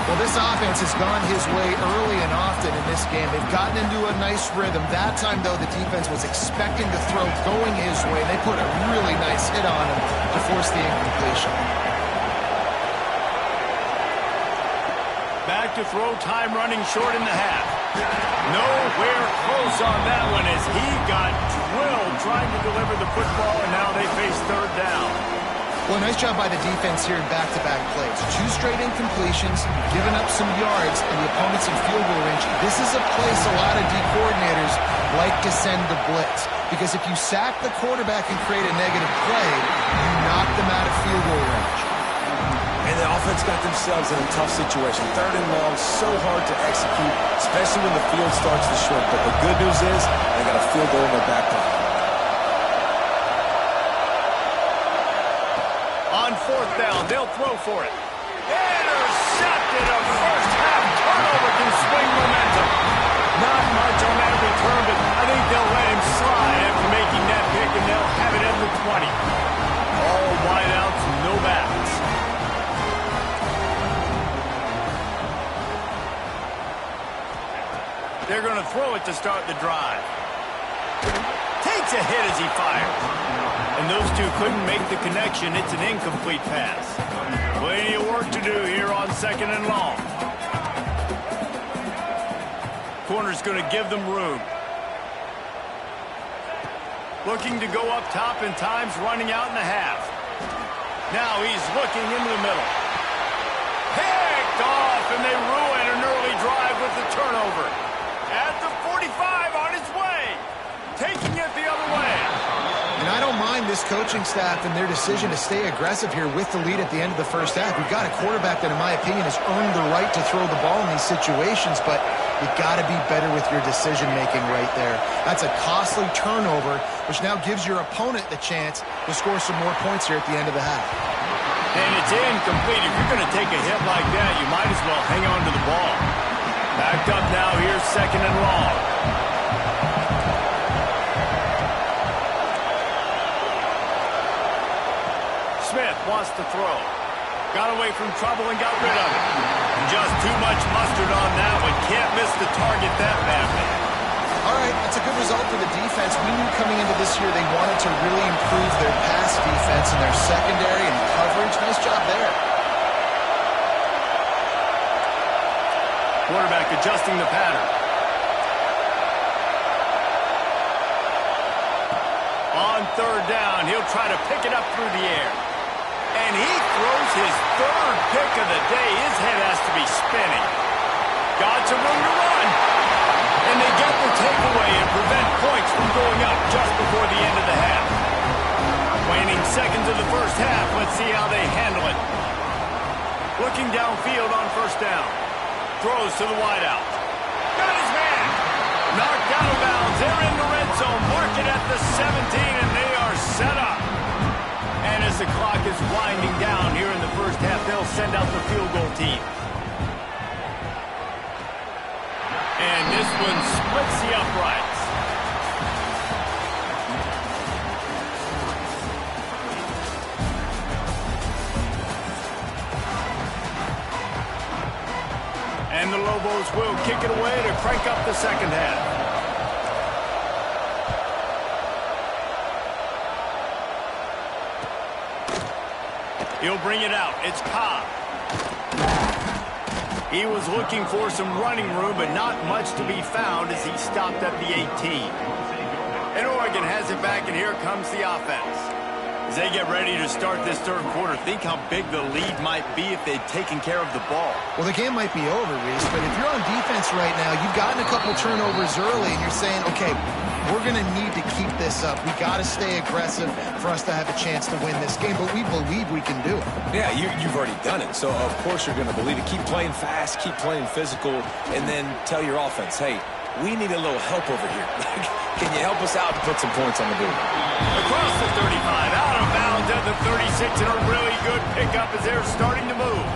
Well, this offense has gone his way early and often in this game. They've gotten into a nice rhythm. That time, though, the defense was expecting the throw going his way. They put a really nice hit on him to force the incompletion. Back to throw, time running short in the half. Nowhere close on that one as he got drilled trying to deliver the football, and now they face 3rd down. Well, nice job by the defense here in back-to-back plays. 2 straight incompletions, giving up some yards, and the opponent's in field goal range. This is a place a lot of D coordinators like to send the blitz, because if you sack the quarterback and create a negative play, you knock them out of field goal range. And the offense got themselves in a tough situation. 3rd and long, so hard to execute, especially when the field starts to shrink. But the good news is they got a field goal in their back pocket. On 4th down, they'll throw for it. Intercepted. A first-half turnover can swing momentum. Not much on that return, but I think they'll let him slide after making that pick, and they'll have it at the 20. All wideouts, no backs. They're going to throw it to start the drive. Takes a hit as he fires. And those two couldn't make the connection. It's an incomplete pass. Plenty of work to do here on 2nd and long. Corner's going to give them room. Looking to go up top, and time's running out in the half. Now he's looking into the middle. Picked off, and they ruin an early drive with the turnover. At the 45 on his way. Taking it the other way. And I don't mind this coaching staff and their decision to stay aggressive here with the lead at the end of the first half. We've got a quarterback that, in my opinion, has earned the right to throw the ball in these situations, but you've got to be better with your decision-making right there. That's a costly turnover, which now gives your opponent the chance to score some more points here at the end of the half. And it's incomplete. If you're going to take a hit like that, you might as well hang on to the ball. Backed up now, here's 2nd and long. Smith wants to throw. Got away from trouble and got rid of it. Just too much mustard on that one. Can't miss the target that badly. All right, that's a good result for the defense. We knew coming into this year they wanted to really improve their pass defense and their secondary and coverage. Nice job there. Quarterback adjusting the pattern. On third down, he'll try to pick it up through the air. And he throws his third pick of the day. His head has to be spinning. Got some room to run. And they get the takeaway and prevent points from going up just before the end of the half. Waning seconds of the first half. Let's see how they handle it. Looking downfield on first down. Throws to the wideout. Got his man. Knocked out of bounds. They're in the red zone. Mark it at the 17, and they are set up. And as the clock is winding down here in the first half, they'll send out the field goal team. And this one splits the uprights. And the Lobos will kick it away to crank up the second half. He'll bring it out. It's Cobb. He was looking for some running room, but not much to be found as he stopped at the 18. And Oregon has it back, and here comes the offense. As they get ready to start this third quarter, think how big the lead might be if they'd taken care of the ball. Well, the game might be over, Reese, but if you're on defense right now, you've gotten a couple turnovers early, and you're saying, okay, we're going to need to keep this up. We got to stay aggressive for us to have a chance to win this game, but we believe we can do it. Yeah, you've already done it, so of course you're going to believe it. Keep playing fast, keep playing physical, and then tell your offense, hey, we need a little help over here. Can you help us out to put some points on the board? Across the 35, out of bounds at the 36, and a really good pickup as they're starting to move.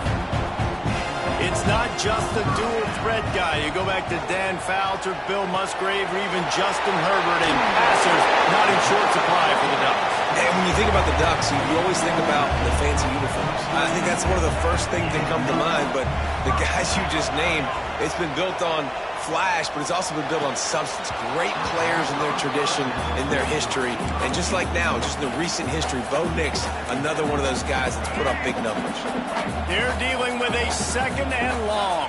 It's not just the dual threat guy. You go back to Dan Fouts, Bill Musgrave, or even Justin Herbert, and passers not in short supply for the Ducks. And when you think about the Ducks, you always think about the fancy uniforms. I think that's one of the first things that come to mind, but the guys you just named, it's been built on flash, but it's also been built on substance. Great players in their tradition, in their history, and just like now, just in the recent history, Bo Nix, another one of those guys that's put up big numbers. They're dealing with a second and long.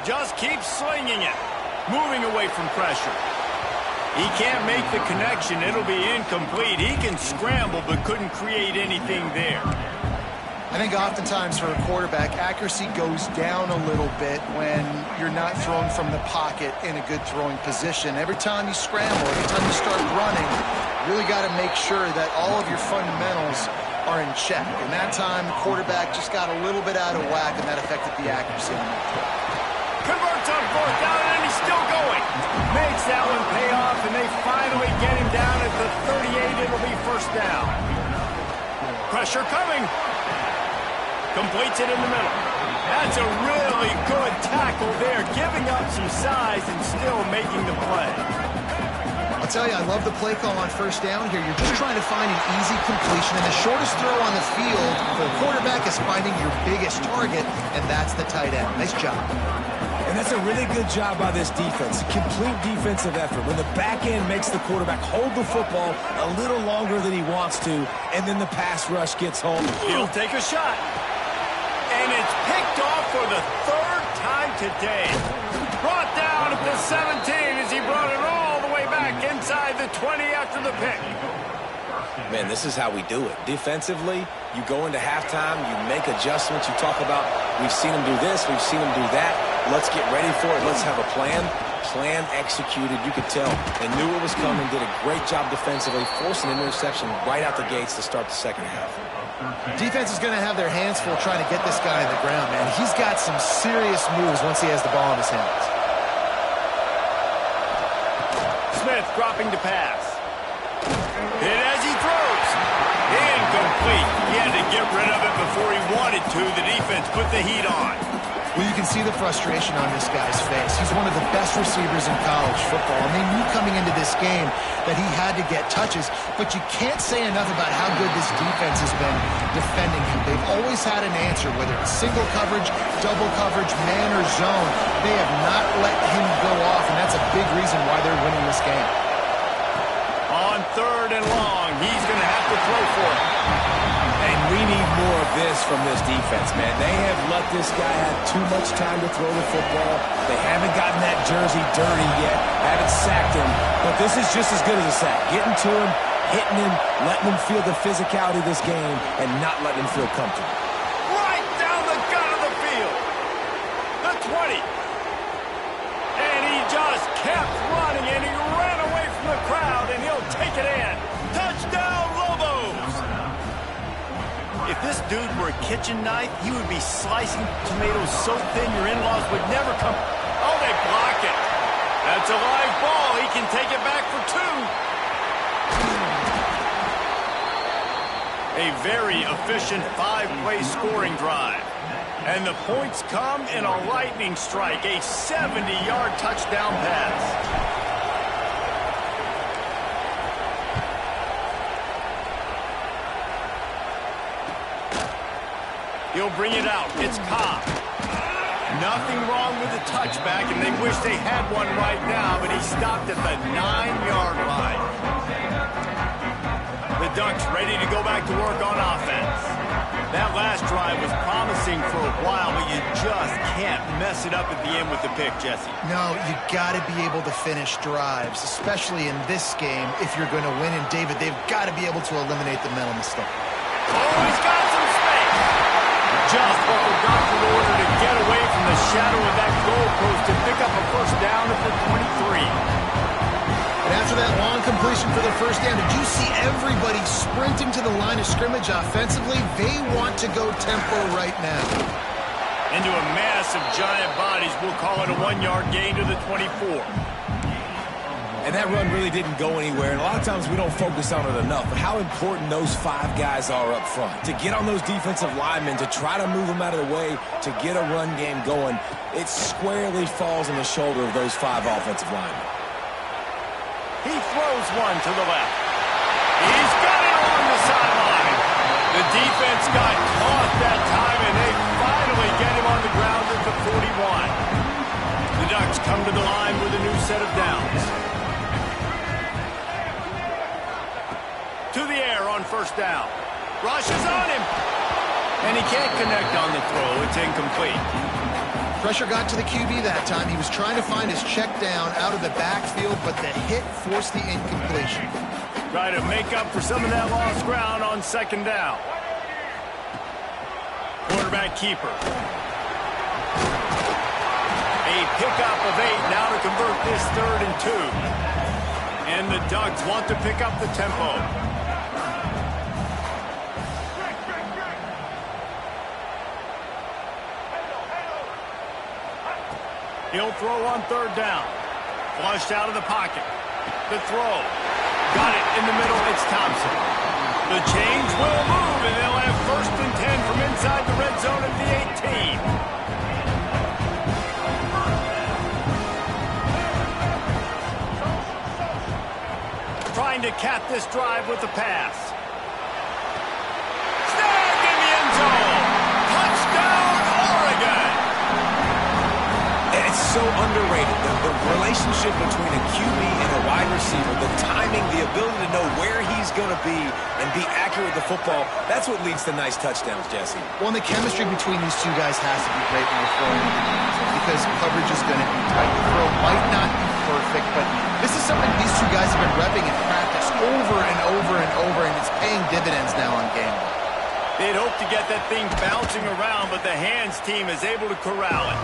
Just keep slinging it, moving away from pressure. He can't make the connection. It'll be incomplete. He can scramble, but couldn't create anything there. I think oftentimes for a quarterback, accuracy goes down a little bit when you're not thrown from the pocket in a good throwing position. Every time you scramble, every time you start running, you really got to make sure that all of your fundamentals are in check. And that time, the quarterback just got a little bit out of whack, and that affected the accuracy on that throw. Converts on fourth down, and he's still going. Makes that one pay off, and they finally get him down at the 38. It'll be first down. Pressure coming. Completes it in the middle. That's a really good tackle there, giving up some size and still making the play. I'll tell you, I love the play call on first down here. You're just trying to find an easy completion, and the shortest throw on the field for a quarterback is finding your biggest target, and that's the tight end. Nice job. And that's a really good job by this defense. Complete defensive effort. When the back end makes the quarterback hold the football a little longer than he wants to, and then the pass rush gets home. He'll take a shot. And it's picked off for the third time today. Brought down at the 17 as he brought it all the way back inside the 20 after the pick. Man, this is how we do it. Defensively, you go into halftime, you make adjustments. You talk about, we've seen them do this, we've seen them do that. Let's get ready for it. Let's have a plan. Plan executed. You could tell they knew it was coming, did a great job defensively, forcing an interception right out the gates to start the second half. Defense is going to have their hands full trying to get this guy on the ground, man. He's got some serious moves once he has the ball in his hands. Smith dropping to pass. And as he throws, incomplete. He had to get rid of it before he wanted to. The defense put the heat on. Well, you can see the frustration on this guy's face. He's one of the best receivers in college football, and they knew coming into this game that he had to get touches, but you can't say enough about how good this defense has been defending him. They've always had an answer, whether it's single coverage, double coverage, man or zone. They have not let him go off, and that's a big reason why they're winning this game. On 3rd and long, he's going to have to throw for it. And we need more of this from this defense, man. They have let this guy have too much time to throw the football. They haven't gotten that jersey dirty yet, haven't sacked him. But this is just as good as a sack. Getting to him, hitting him, letting him feel the physicality of this game, and not letting him feel comfortable. Right down the gut of the field. The 20. And he just kept running, and he ran away from the crowd, and he'll take it in. Touchdown, Lobos! If this dude were a kitchen knife, he would be slicing tomatoes so thin your in-laws would never come. Oh, they blocked it. That's a live ball. He can take it back for 2. A very efficient 5-play scoring drive. And the points come in a lightning strike, a 70-yard touchdown pass. He'll bring it out. It's Cobb. Nothing wrong with the touchback, and they wish they had one right now, but he stopped at the 9-yard line. The Ducks ready to go back to work on offense. That last drive was promising for a while, but you just can't mess it up at the end with the pick, Jesse. No, you got to be able to finish drives, especially in this game if you're going to win. And, David, they've got to be able to eliminate the mental mistake. Oh, he's got some space. Just what the Ducks in order to get away from the shadow of that goalpost to pick up a first down at the 23. And after that long completion for the first down, did you see everybody sprinting to the line of scrimmage offensively? They want to go tempo right now. Into a mass of giant bodies. We'll call it a 1-yard gain to the 24. And that run really didn't go anywhere, and a lot of times we don't focus on it enough, but how important those 5 guys are up front. To get on those defensive linemen, to try to move them out of the way, to get a run game going, it squarely falls on the shoulder of those 5 offensive linemen. He throws one to the left. He's got it along the sideline. The defense got caught that time, and they finally get him on the ground at the 41. The Ducks come to the line with a new set of downs. To the air on first down. Rush is on him. And he can't connect on the throw. It's incomplete. Pressure got to the QB that time. He was trying to find his check down out of the backfield, but the hit forced the incompletion. Try to make up for some of that lost ground on second down. Quarterback keeper. A pickup of 8 now to convert this 3rd and 2. And the Ducks want to pick up the tempo. He'll throw on 3rd down. Flushed out of the pocket. The throw. Got it in the middle. It's Thompson. The change will move, and they'll have 1st and 10 from inside the red zone at the 18. Trying to cap this drive with the pass. Snagged in the end zone. Touchdown, Oregon. It's so underrated. The relationship between a QB and a wide receiver, the timing, the ability to know where he's going to be and be accurate with the football, that's what leads to nice touchdowns, Jesse. Well, and the chemistry between these 2 guys has to be great when you're throwing because coverage is going to be tight. The throw might not be perfect, but this is something these 2 guys have been repping in practice over and over and over, and it's paying dividends now on game day. They'd hope to get that thing bouncing around, but the hands team is able to corral it.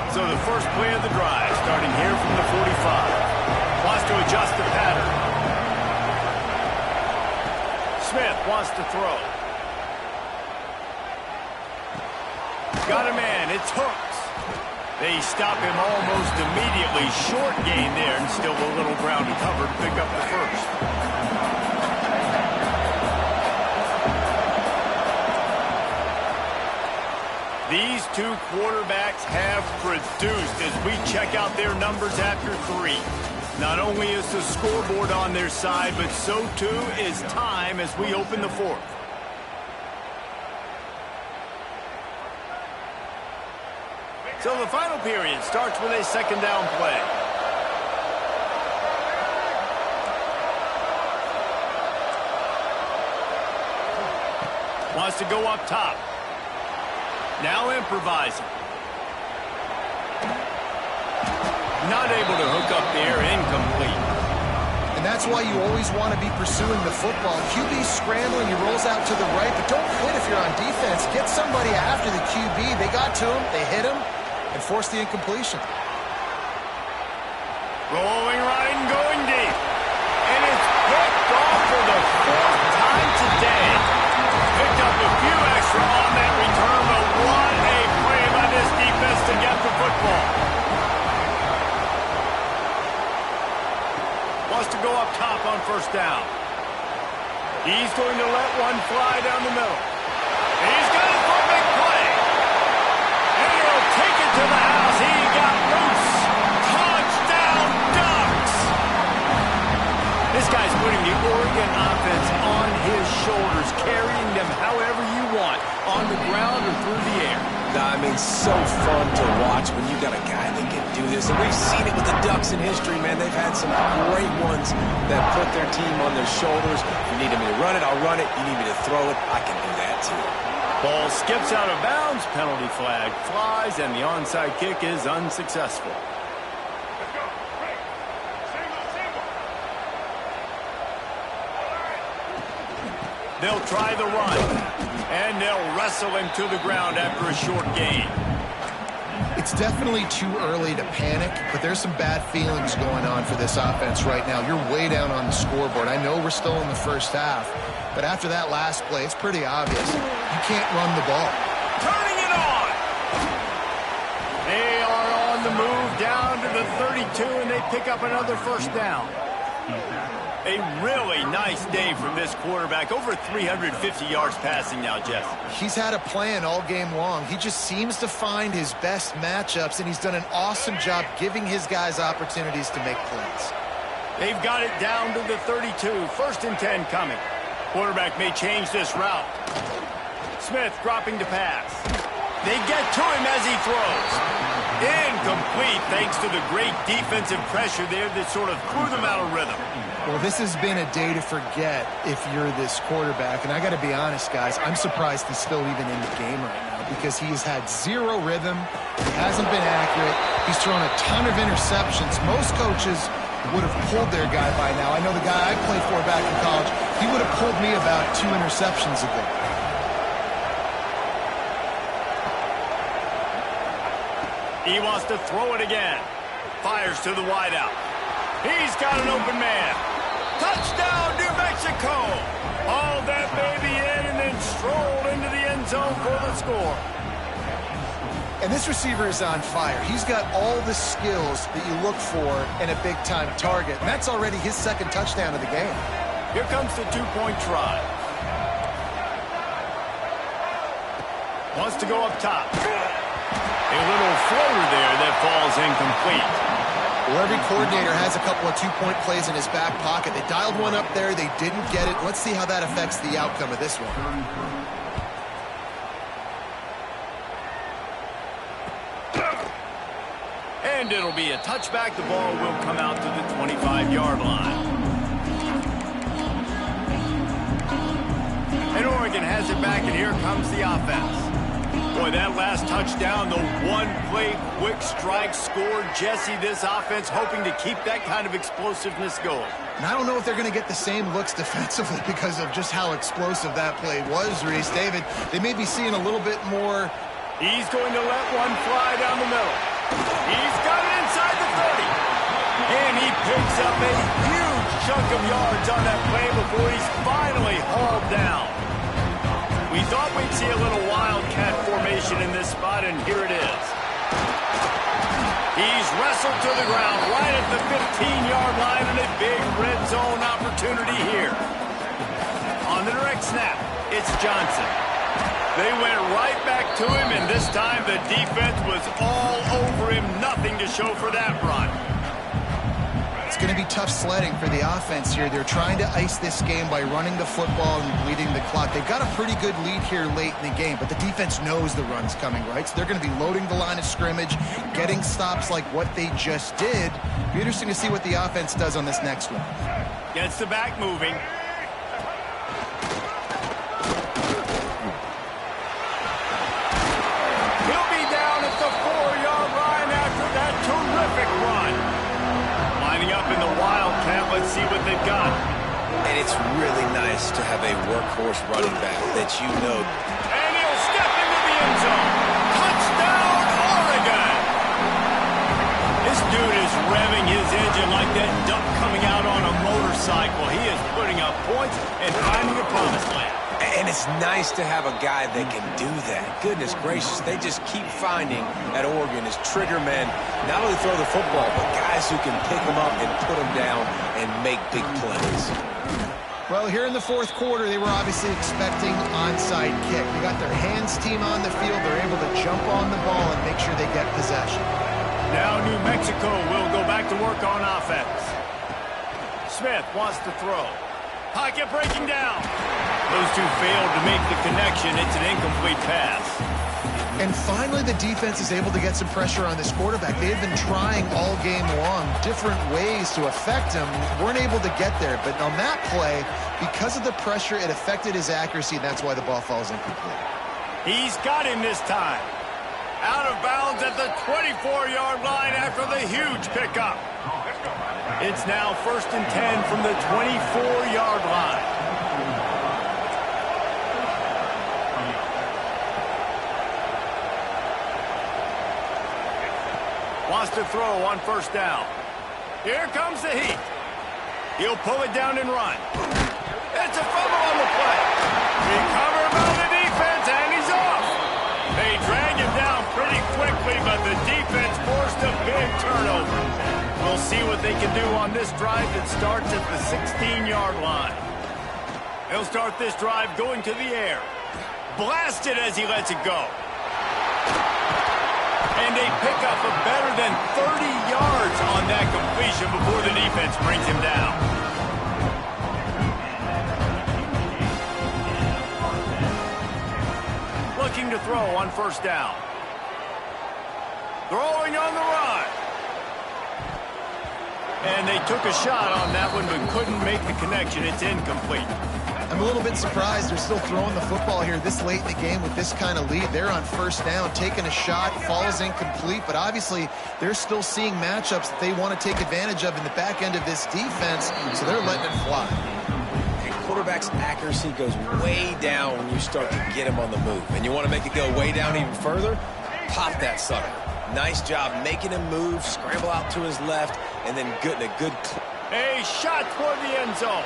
So the first play of the drive, starting here from the 45. Wants to adjust the pattern. Smith wants to throw. Got a man. It's Hooks. They stop him almost immediately. Short gain there, and still a little ground to cover to pick up the first. These two quarterbacks have produced as we check out their numbers after 3. Not only is the scoreboard on their side, but so too is time as we open the 4th. So the final period starts with a second down play. Wants to go up top. Now improvising. Not able to hook up there, incomplete. And that's why you always want to be pursuing the football. QB's scrambling, he rolls out to the right, but don't quit if you're on defense. Get somebody after the QB. They got to him, they hit him, and forced the incompletion. Rolling right and going deep. And it's picked off for the 4th time today. Picked up a few extra on that return, but what a play by this defense to get the football. Wants to go up top on first down. He's going to let one fly down the middle. He's got it for a big play. And he'll take it to the house. He got loose. Touchdown, Ducks. This guy's putting the Oregon offense on his shoulders, carrying them however you want, on the ground or through the air. I mean, so fun to watch when you got a guy that can do this. And we've seen it with the Ducks in history, man. They've had some great ones that put their team on their shoulders. If you need me to run it, I'll run it. You need me to throw it, I can do that too. Ball skips out of bounds, penalty flag flies, and the onside kick is unsuccessful. They'll try the run, and they'll wrestle him to the ground after a short gain. It's definitely too early to panic, but there's some bad feelings going on for this offense right now. You're way down on the scoreboard. I know we're still in the first half, but after that last play, it's pretty obvious. You can't run the ball. Turning it on! They are on the move down to the 32, and they pick up another first down. A really nice day from this quarterback. Over 350 yards passing now, Jeff. He's had a plan all game long. He just seems to find his best matchups, and he's done an awesome job giving his guys opportunities to make plays. They've got it down to the 32. 1st and 10 coming. Quarterback may change this route. Smith dropping to pass. They get to him as he throws. Incomplete thanks to the great defensive pressure there that sort of threw them out of rhythm. Well, this has been a day to forget if you're this quarterback. And I got to be honest, guys, I'm surprised he's still even in the game right now because he has had zero rhythm. He hasn't been accurate. He's thrown a ton of interceptions. Most coaches would have pulled their guy by now. I know the guy I played for back in college, he would have pulled me about 2 interceptions ago. He wants to throw it again. Fires to the wideout. He's got an open man. Touchdown, New Mexico. Hauled that baby in and then strolled into the end zone for the score. And this receiver is on fire. He's got all the skills that you look for in a big-time target. And that's already his 2nd touchdown of the game. Here comes the 2-point try. Wants to go up top. A little floater there that falls incomplete. Well, every coordinator has a couple of 2-point plays in his back pocket. They dialed one up there. They didn't get it. Let's see how that affects the outcome of this one. And it'll be a touchback. The ball will come out to the 25-yard line. And Oregon has it back, and here comes the offense. Boy, that last touchdown, the one-play quick strike scored. Jesse, this offense hoping to keep that kind of explosiveness going. And I don't know if they're going to get the same looks defensively because of just how explosive that play was, Reese. David, they may be seeing a little bit more. He's going to let one fly down the middle. He's got it inside the 30. And he picks up a huge chunk of yards on that play before he's finally hauled down. We thought we'd see a little wildcat formation in this spot, and here it is. He's wrestled to the ground right at the 15-yard line, and a big red zone opportunity here. On the direct snap, it's Johnson. They went right back to him, and this time the defense was all over him. Nothing to show for that run. It's going to be tough sledding for the offense here. They're trying to ice this game by running the football and bleeding the clock. They've got a pretty good lead here late in the game, but the defense knows the run's coming, right? So they're going to be loading the line of scrimmage, getting stops like what they just did. It'll be interesting to see what the offense does on this next one. Gets the back moving. He'll be down at the 4-yard line after that terrific run. Lining up in the Wildcat, let's see what they've got. And it's really nice to have a workhorse running back that you know. And he'll step into the end zone. Touchdown, Oregon! This dude is revving his engine like that duck coming out on a motorcycle. He is putting up points and finding the promised land. And it's nice to have a guy that can do that. Goodness gracious, they just keep finding at Oregon as trigger men, not only throw the football, but guys who can pick them up and put them down and make big plays. Well, here in the fourth quarter, they were obviously expecting onside kick. They got their hands team on the field. They're able to jump on the ball and make sure they get possession. Now New Mexico will go back to work on offense. Smith wants to throw. Pocket breaking down. Those two failed to make the connection. It's an incomplete pass. And finally, the defense is able to get some pressure on this quarterback. They had been trying all game long different ways to affect him. Weren't able to get there. But on that play, because of the pressure, it affected his accuracy, and that's why the ball falls incomplete. He's got him this time. Out of bounds at the 24-yard line after the huge pickup. It's now 1st and 10 from the 24-yard line. Wants to throw on 1st down. Here comes the heat. He'll pull it down and run. It's a fumble on the play. Recovered by the defense, and he's off. They drag him down pretty quickly, but the defense forced a big turnover. We'll see what they can do on this drive that starts at the 16-yard line. He'll start this drive going to the air. Blasted as he lets it go. And they pick up a better than 30 yards on that completion before the defense brings him down. Looking to throw on 1st down. Throwing on the run. And they took a shot on that one but couldn't make the connection. It's incomplete. I'm a little bit surprised they're still throwing the football here this late in the game with this kind of lead. They're on 1st down, taking a shot, falls incomplete, but obviously they're still seeing matchups that they want to take advantage of in the back end of this defense, so they're letting it fly. And quarterback's accuracy goes way down when you start to get him on the move. And you want to make it go way down even further? Pop that sucker. Nice job making him move, scramble out to his left, and then getting a good... A shot toward the end zone.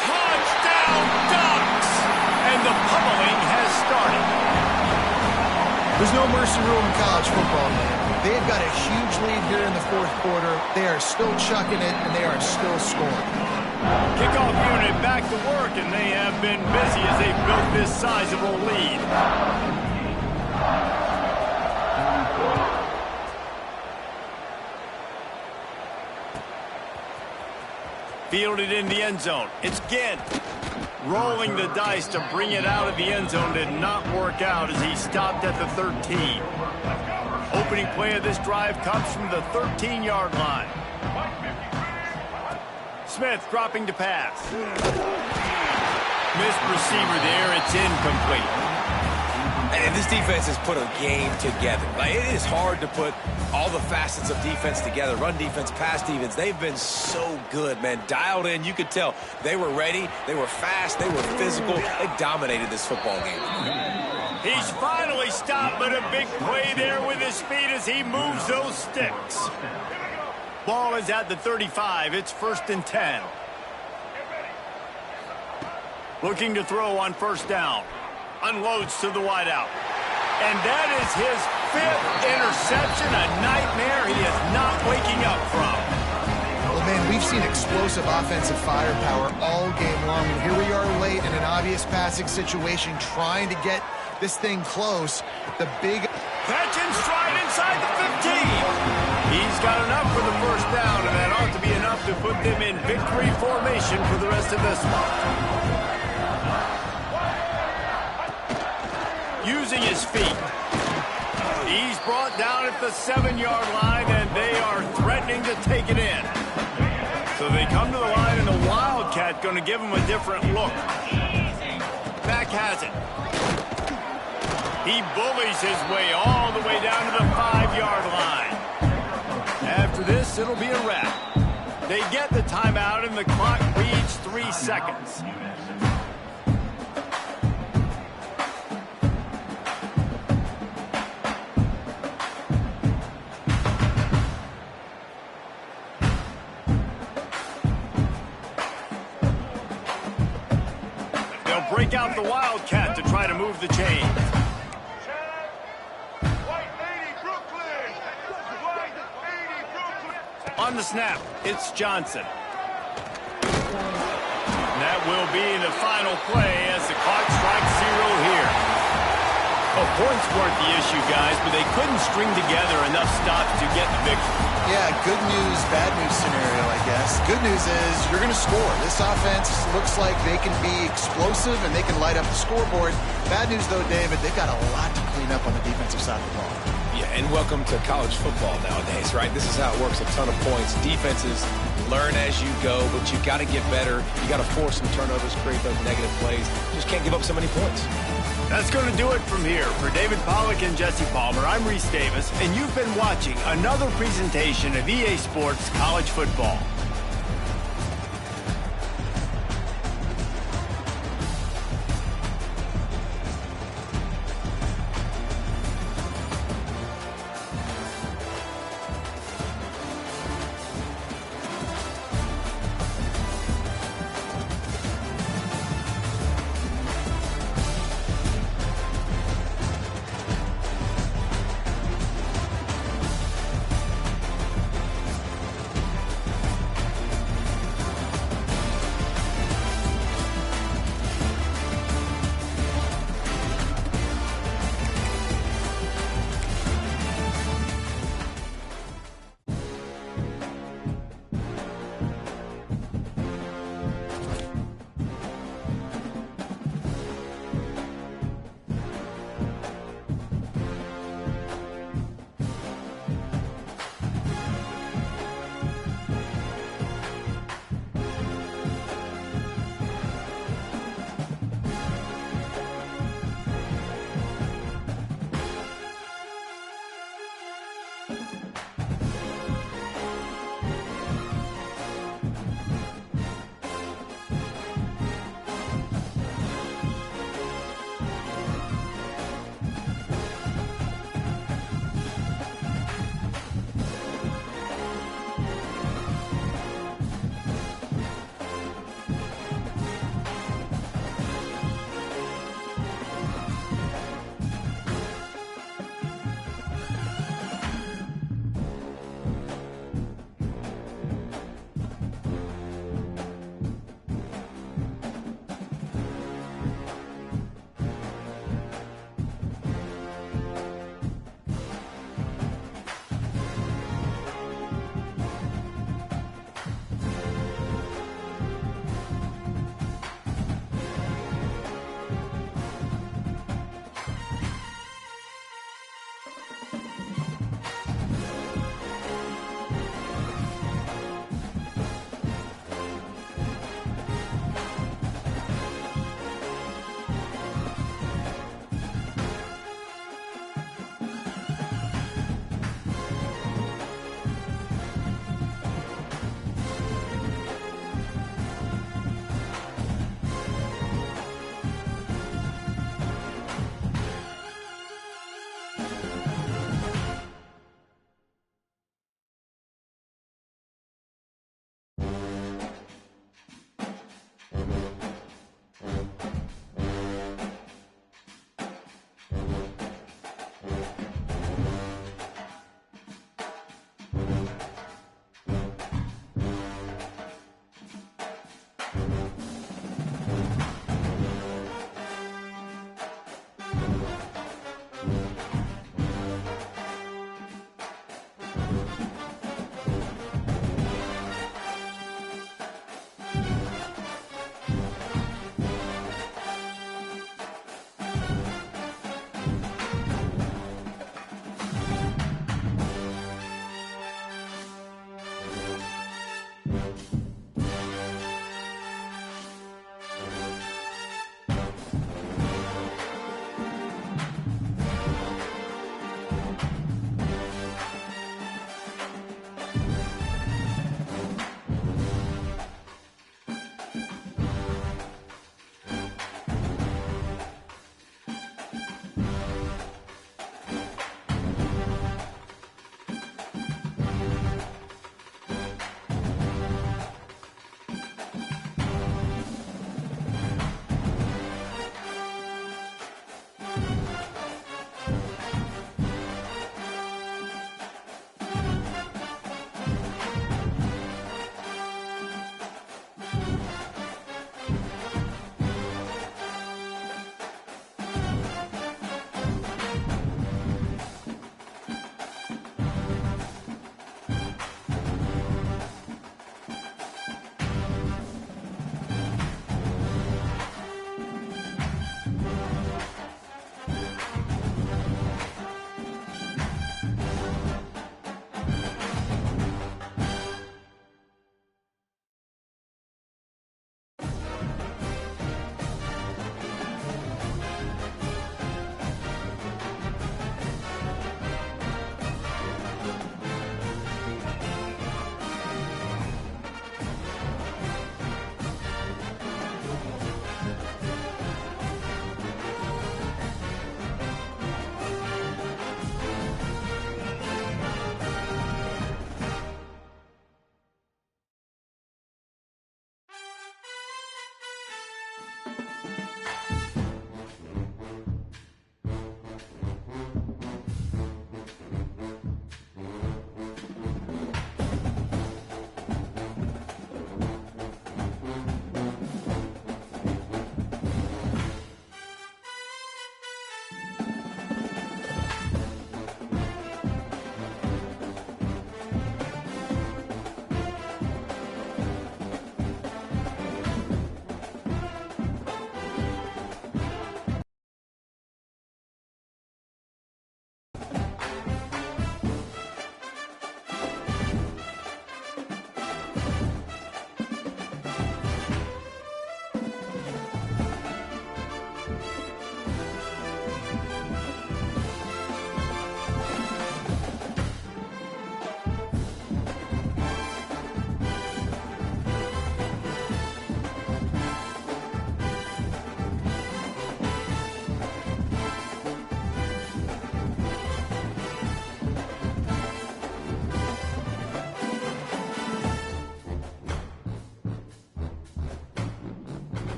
Touchdown, Ducks! And the pummeling has started. There's no mercy rule in college football, man. They've got a huge lead here in the fourth quarter. They are still chucking it, and they are still scoring. Kickoff unit back to work, and they have been busy as they've built this sizable lead. Fielded in the end zone. It's Ginn. Rolling the dice to bring it out of the end zone did not work out as he stopped at the 13. Opening play of this drive comes from the 13-yard line. Smith dropping to pass. Missed receiver there. It's incomplete. And this defense has put a game together. Like, it is hard to put all the facets of defense together. Run defense, pass defense. They've been so good, man. Dialed in. You could tell they were ready. They were fast. They were physical. They dominated this football game. He's finally stopped, but a big play there with his speed as he moves those sticks. Ball is at the 35. It's 1st and 10. Looking to throw on 1st down. Unloads to the wideout. And that is his 5th interception, a nightmare he is not waking up from. Well, man, we've seen explosive offensive firepower all game long, and here we are late in an obvious passing situation trying to get this thing close. The big catch and stride inside the 15. He's got enough for the first down, and that ought to be enough to put them in victory formation for the rest of this one. Using his feet. He's brought down at the 7-yard line, and they are threatening to take it in. So they come to the line, and the Wildcat going to give him a different look. Mack has it. He bullies his way all the way down to the 5-yard line. After this, it'll be a wrap. They get the timeout, and the clock reads 3 seconds. They'll break out the Wildcat to try to move the chains. On the snap, it's Johnson. That will be the final play as the clock strikes 0 here. Well, points weren't the issue, guys, but they couldn't string together enough stops to get the victory. Yeah, good news, bad news scenario, I guess. Good news is you're going to score. This offense looks like they can be explosive and they can light up the scoreboard. Bad news, though, David, they've got a lot to clean up on the defensive side of the ball. Yeah, and welcome to college football nowadays, right? This is how it works, a ton of points. Defenses learn as you go, but you got to get better. You got to force some turnovers, create those negative plays. Just can't give up so many points. That's going to do it from here. For David Pollack and Jesse Palmer, I'm Reese Davis, and you've been watching another presentation of EA Sports College Football.